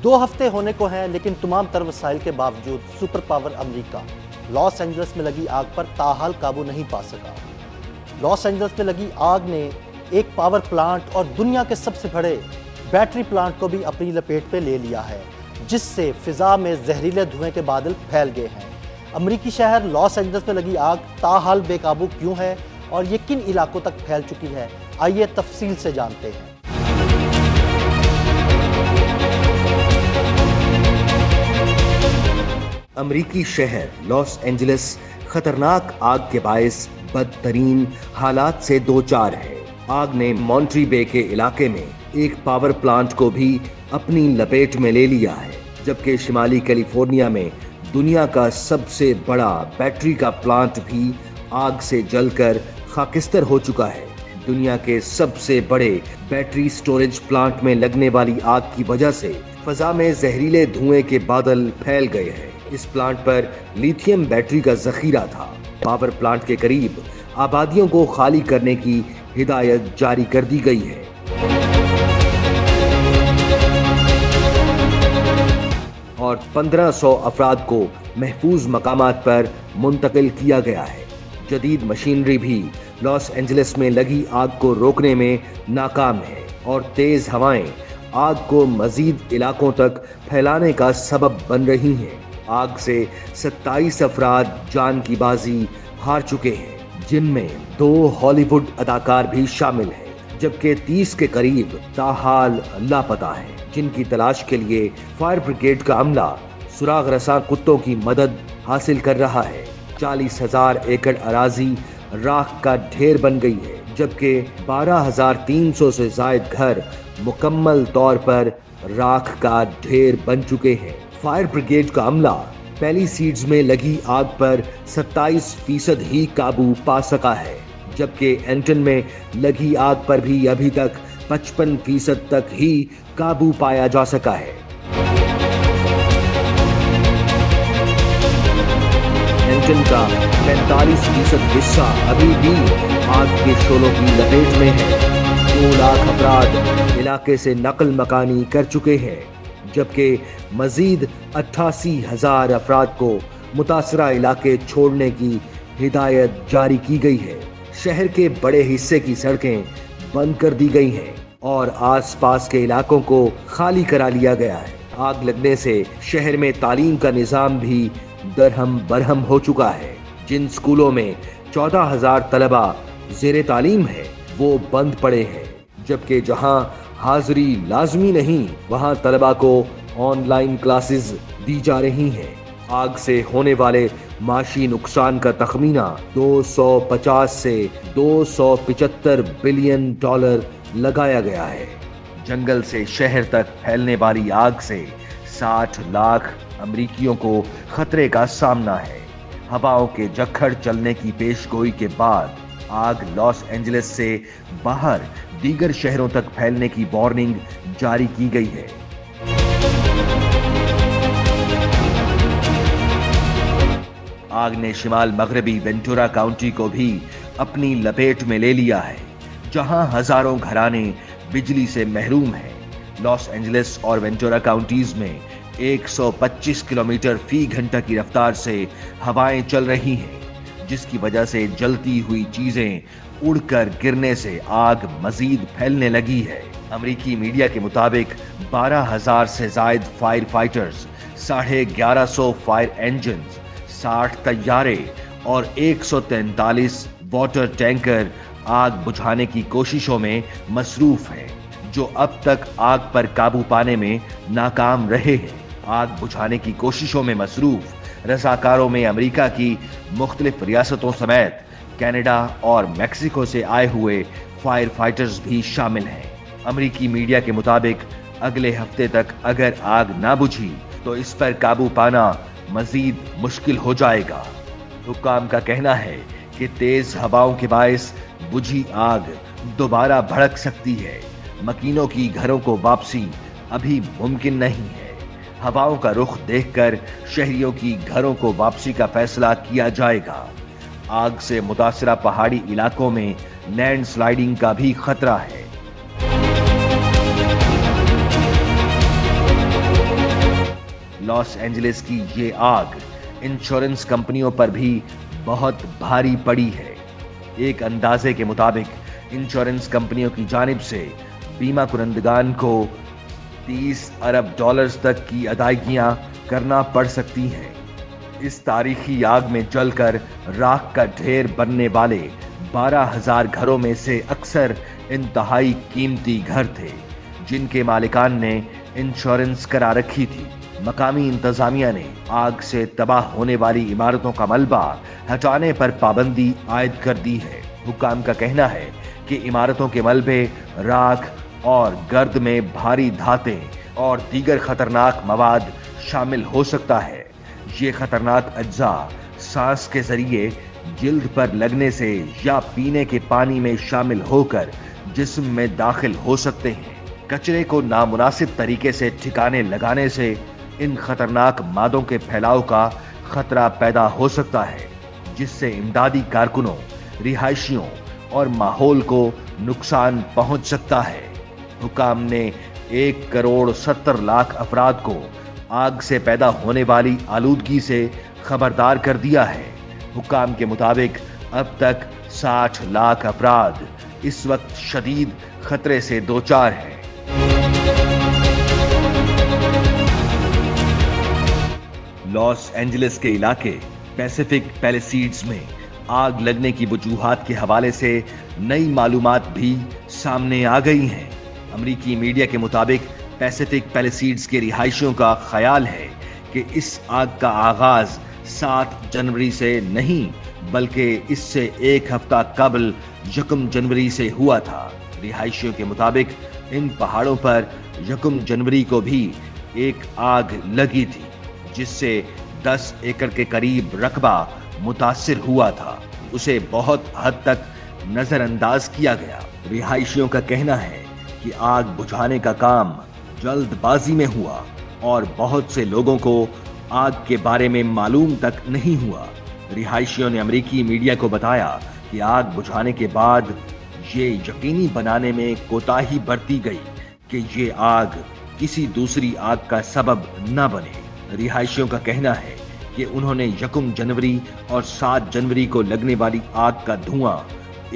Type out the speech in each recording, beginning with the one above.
2 ہفتے ہونے کو ہیں لیکن تمام تر وسائل کے باوجود سپر پاور امریکہ لاس اینجلس میں لگی آگ پر تاحال قابو نہیں پا سکا۔ لاس اینجلس میں لگی آگ نے ایک پاور پلانٹ اور دنیا کے سب سے بڑے بیٹری پلانٹ کو بھی اپنی لپیٹ پہ لے لیا ہے، جس سے فضا میں زہریلے دھوئیں کے بادل پھیل گئے ہیں۔ امریکی شہر لاس اینجلس میں لگی آگ تاحال بے قابو کیوں ہے اور یہ کن علاقوں تک پھیل چکی ہے، آئیے تفصیل سے جانتے ہیں۔ امریکی شہر لاس اینجلس خطرناک آگ کے باعث بدترین حالات سے دوچار ہے۔ آگ نے مونٹری بے کے علاقے میں ایک پاور پلانٹ کو بھی اپنی لپیٹ میں لے لیا ہے، جبکہ شمالی کیلیفورنیا میں دنیا کا سب سے بڑا بیٹری کا پلانٹ بھی آگ سے جل کر خاکستر ہو چکا ہے۔ دنیا کے سب سے بڑے بیٹری سٹوریج پلانٹ میں لگنے والی آگ کی وجہ سے فضا میں زہریلے دھوئیں کے بادل پھیل گئے ہیں۔ اس پلانٹ پر لیتھیم بیٹری کا ذخیرہ تھا۔ پاور پلانٹ کے قریب آبادیوں کو خالی کرنے کی ہدایت جاری کر دی گئی ہے۔ اور 1500 افراد کو محفوظ مقامات پر منتقل کیا گیا ہے۔ جدید مشینری بھی لاس اینجلس میں لگی آگ کو روکنے میں ناکام ہے اور تیز ہوائیں آگ کو مزید علاقوں تک پھیلانے کا سبب بن رہی ہیں۔ آگ سے 27 افراد جان کی بازی ہار چکے ہیں، جن میں 2 ہالی ووڈ اداکار بھی شامل ہیں، جبکہ 30 کے قریب تاحال لاپتہ ہیں، جن کی تلاش کے لیے فائر بریگیڈ کا عملہ سراغ رساں کتوں کی مدد حاصل کر رہا ہے۔ 40,000 ایکڑ اراضی راکھ کا ڈھیر بن گئی ہے، جبکہ 12,300 سے زائد گھر مکمل طور پر راکھ کا ڈھیر بن چکے ہیں۔ فائر بریگیڈ کا عملہ پہلی سیڈز میں لگی آگ پر 27% ہی قابو پا سکا ہے، جبکہ اینٹن میں لگی آگ پر بھی ابھی تک 55% تک ہی قابو پایا جا سکا ہے۔ اینٹن کا 45% حصہ ابھی بھی آگ کے شعلوں کی لپیٹ میں ہے۔ 2 لاکھ افراد علاقے سے نقل مکانی کر چکے ہیں، جبکہ مزید 88,000 افراد کو متاثرہ علاقے چھوڑنے کی ہدایت جاری کی گئی ہے۔ شہر کے بڑے حصے کی سڑکیں بند کر دی گئی ہیں اور آس پاس کے علاقوں کو خالی کرا لیا گیا ہے۔ آگ لگنے سے شہر میں تعلیم کا نظام بھی درہم برہم ہو چکا ہے۔ جن سکولوں میں 14,000 طلبہ زیر تعلیم ہے وہ بند پڑے ہیں، جبکہ جہاں حاضری لازمی نہیں وہاں طلبہ کو آن لائن کلاسز دی جا رہی ہیں۔ آگ سے ہونے والے معاشی نقصان کا تخمینہ 250 سے 275 بلین ڈالر لگایا گیا ہے۔ جنگل سے شہر تک پھیلنے والی آگ سے 60 لاکھ امریکیوں کو خطرے کا سامنا ہے۔ ہواؤں کے جھکڑ چلنے کی پیش گوئی کے بعد آگ لاس اینجلس سے باہر دیگر شہروں تک پھیلنے کی وارننگ جاری کی گئی ہے۔ آگ نے شمال مغربی وینٹورا کاؤنٹی کو بھی اپنی لپیٹ میں لے لیا ہے، جہاں ہزاروں گھرانے بجلی سے محروم ہیں۔ لاس اینجلس اور وینٹورا کاؤنٹیز میں 125 کلومیٹر فی گھنٹہ کی رفتار سے ہوائیں چل رہی ہیں، جس کی وجہ سے جلتی ہوئی چیزیں اڑ کر گرنے سے آگ مزید پھیلنے لگی ہے۔ امریکی میڈیا کے مطابق 12,000 سے زائد فائر فائٹرز، 1150 فائر انجنز، 60 طیارے اور 143 واٹر ٹینکر آگ بجھانے کی کوششوں میں مصروف ہیں، جو اب تک آگ پر قابو پانے میں ناکام رہے ہیں۔ آگ بجھانے کی کوششوں میں مصروف رضاکاروں میں امریکہ کی مختلف ریاستوں سمیت کینیڈا اور میکسیکو سے آئے ہوئے فائر فائٹرز بھی شامل ہیں۔ امریکی میڈیا کے مطابق اگلے ہفتے تک اگر آگ نہ بجھی تو اس پر قابو پانا مزید مشکل ہو جائے گا۔ حکام کا کہنا ہے کہ تیز ہواؤں کے باعث بجھی آگ دوبارہ بھڑک سکتی ہے۔ مکینوں کی گھروں کو واپسی ابھی ممکن نہیں ہے۔ ہواؤں کا رخ دیکھ کر شہریوں کی گھروں کو واپسی کا فیصلہ کیا جائے گا۔ آگ سے متاثرہ پہاڑی علاقوں میں لینڈ سلائیڈنگ کا بھی خطرہ ہے۔ लॉस एंजलिस की ये आग इंश्योरेंस कंपनियों पर भी बहुत भारी पड़ी है। एक अंदाजे के मुताबिक इंश्योरेंस कंपनियों की जानिब से बीमा कुनंदगान को 30 अरब डॉलर्स तक की अदायगियां करना पड़ सकती हैं। इस तारीखी आग में जलकर राख का ढेर बनने वाले 12,000 घरों में से अक्सर इंतहाई कीमती घर थे, जिनके मालिकान ने इंश्योरेंस करा रखी थी। मकामी इंतजामिया ने आग से तबाह होने वाली इमारतों का मलबा हटाने पर पाबंदी आयद कर दी है। हुक्काम का कहना है कि इमारतों के मलबे, राख और गर्द में भारी धातें और दीगर खतरनाक मवाद शामिल हो सकता है। ये खतरनाक अज्जा सांस के जरिए जिल्द पर लगने से या पीने के पानी में शामिल होकर जिस्म में दाखिल हो सकते हैं। कचरे को नामुनासिब तरीके से ठिकाने लगाने से इन खतरनाक मादों के फैलाव का खतरा पैदा हो सकता है, जिससे इमदादी कारकुनों, रिहायशियों और माहौल को नुकसान पहुंच सकता है। हुकाम ने 1,70,00,000 अफराद को आग से पैदा होने वाली आलूदगी से खबरदार कर दिया है। हुकाम के मुताबिक अब तक 60 लाख अफराद इस वक्त शदीद खतरे से दोचार हैं। लॉस एंजलिस के इलाके पैसिफिक पैलेसीड्स में आग लगने की वजूहात के हवाले से नई मालूमात भी सामने आ गई हैं। अमेरिकी मीडिया के मुताबिक पैसिफिक पैलेसीड्स के रिहायशियों का ख्याल है कि इस आग का आगाज 7 जनवरी से नहीं बल्कि इससे एक हफ्ता कबल 1 जनवरी से हुआ था। रिहायशियों के मुताबिक इन पहाड़ों पर 1 जनवरी को भी एक आग लगी थी, जिससे 10 एकड़ के करीब रकबा मुतासिर हुआ था। उसे बहुत हद तक नजरअंदाज किया गया। रिहायशियों का कहना है कि आग बुझाने का काम जल्दबाजी में हुआ और बहुत से लोगों को आग के बारे में मालूम तक नहीं हुआ। रिहायशियों ने अमेरिकी मीडिया को बताया कि आग बुझाने के बाद ये यकीनी बनाने में कोताही बरती गई कि ये आग किसी दूसरी आग का सबब न बने। रिहायशियों का कहना है कि उन्होंने 1 जनवरी और 7 जनवरी को लगने वाली आग का धुआं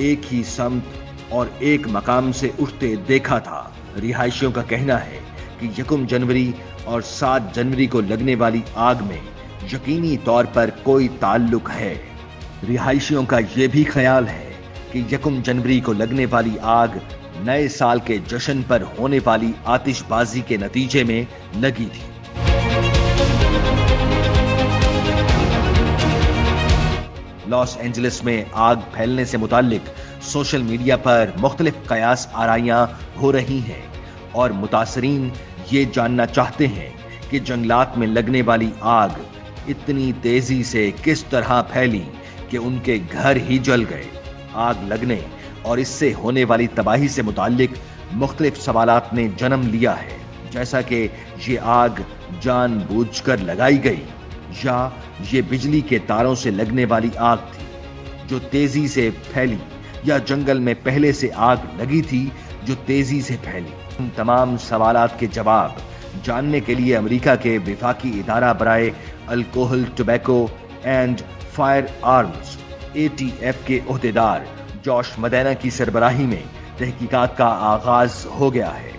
एक ही समत और एक मकाम से उठते देखा था। रिहायशियों का कहना है कि 1 जनवरी और 7 जनवरी को लगने वाली आग में यकीनी तौर पर कोई ताल्लुक है। रिहायशियों का यह भी ख्याल है कि 1 जनवरी को लगने वाली आग नए साल के जश्न पर होने वाली आतिशबाजी के नतीजे में लगी थी। लॉस एंजलिस में आग फैलने से मुताल्लिक सोशल मीडिया पर मुख्तलिफ कयास आराइयां हो रही हैं और मुतासरीन ये जानना चाहते हैं कि जंगलात में लगने वाली आग इतनी तेजी से किस तरह फैली कि उनके घर ही जल गए। आग लगने और इससे होने वाली तबाही से मुताल्लिक मुख्तलिफ सवालात ने जन्म लिया है, जैसा कि ये आग जानबूझकर लगाई गई या ये बिजली के तारों से लगने वाली आग थी जो तेजी से फैली, या जंगल में पहले से आग लगी थी जो तेजी से फैली। इन तमाम सवालात के जवाब जानने के लिए अमेरिका के विफाकी इदारा बराए alcohol, tobacco and firearms ATF के ओहदेदार जॉश मदेना की सरबराही में तहकीकात का आगाज हो गया है,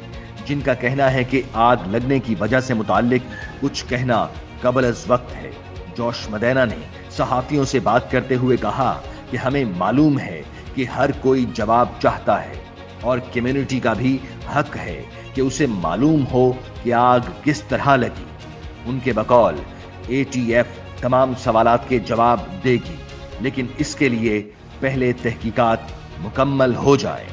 जिनका कहना है कि आग लगने की वजह से मुताल्लिक कुछ कहना कबल अज वक्त है। जॉश मदेना ने सहाफियों से बात करते हुए कहा कि हमें मालूम है कि हर कोई जवाब चाहता है और कम्युनिटी का भी हक है कि उसे मालूम हो कि आग किस तरह लगी। उनके बकौल ATF तमाम सवालात के जवाब देगी, लेकिन इसके लिए पहले तहकीकात मुकम्मल हो जाए।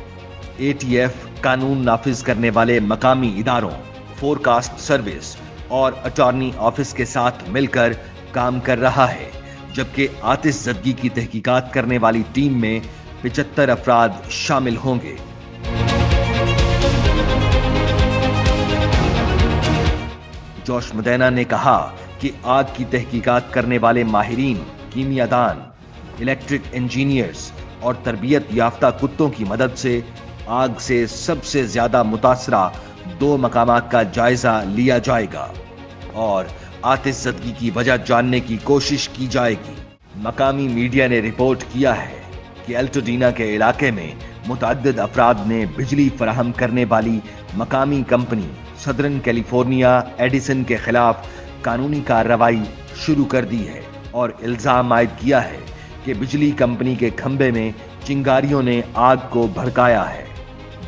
ATF कानून नाफिज करने वाले मकामी इदारों, फोरकास्ट सर्विस और अटॉर्नी ऑफिस के साथ मिलकर काम कर रहा है, जबकि आतिशज़दगी की तहकीकात करने वाली टीम में 75 अफराद शामिल होंगे। जॉश मदेना ने कहा कि आग की तहकीकात करने वाले माहिरीन, कीमियादान, इलेक्ट्रिक इंजीनियर्स और तरबियत याफ्ता कुत्तों की मदद से आग से सबसे ज्यादा मुतासरा 2 मकामात का जायजा लिया जाएगा और आतिश ज़दगी की वजह जानने की कोशिश की जाएगी। मकामी मीडिया ने रिपोर्ट किया है कि अल्टोडीना के इलाके में मुतअद्दिद अफराद ने बिजली फराहम करने वाली मकामी कंपनी सदर्न कैलिफोर्निया एडिसन के खिलाफ कानूनी कार्रवाई शुरू कर दी है और इल्जाम आयद किया है कि बिजली कंपनी के खंभे में चिंगारियों ने आग को भड़काया है।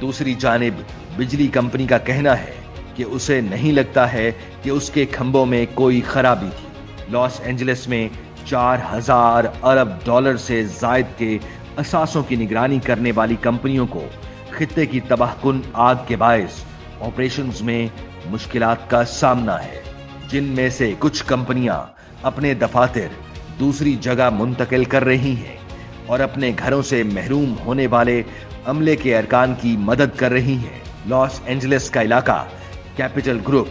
दूसरी जानिब बिजली कंपनी का कहना है कि उसे नहीं लगता है कि उसके खंभों में कोई खराबी थी। लॉस एंजलिस में 4000 अरब डॉलर से जायद के असासों की निगरानी करने वाली कंपनियों को खित्ते की तबाहकुन आग के बायस ऑपरेशंस में मुश्किलात का सामना है, जिनमें से कुछ कंपनियां अपने दफातर दूसरी जगह मुंतकिल कर रही हैं और अपने घरों से महरूम होने वाले अमले के अरकान की मदद कर रही हैं। लॉस एंजलिस का इलाका capital group,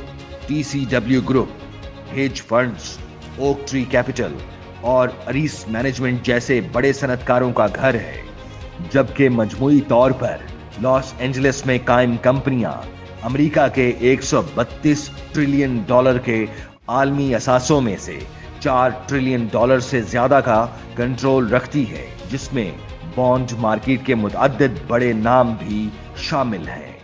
TCW group, hedge funds, oak tree capital और अरीस मैनेजमेंट जैसे बड़े सनतकारों का घर है, जबकि मजमूई तौर पर लॉस एंजलिस में कायम कंपनियां अमेरिका के 132 ट्रिलियन डॉलर के आलमी असासों में से 4 ट्रिलियन डॉलर से ज्यादा का कंट्रोल रखती है, जिसमें बॉन्ड मार्केट के मुतअद्दिद बड़े नाम भी शामिल हैं।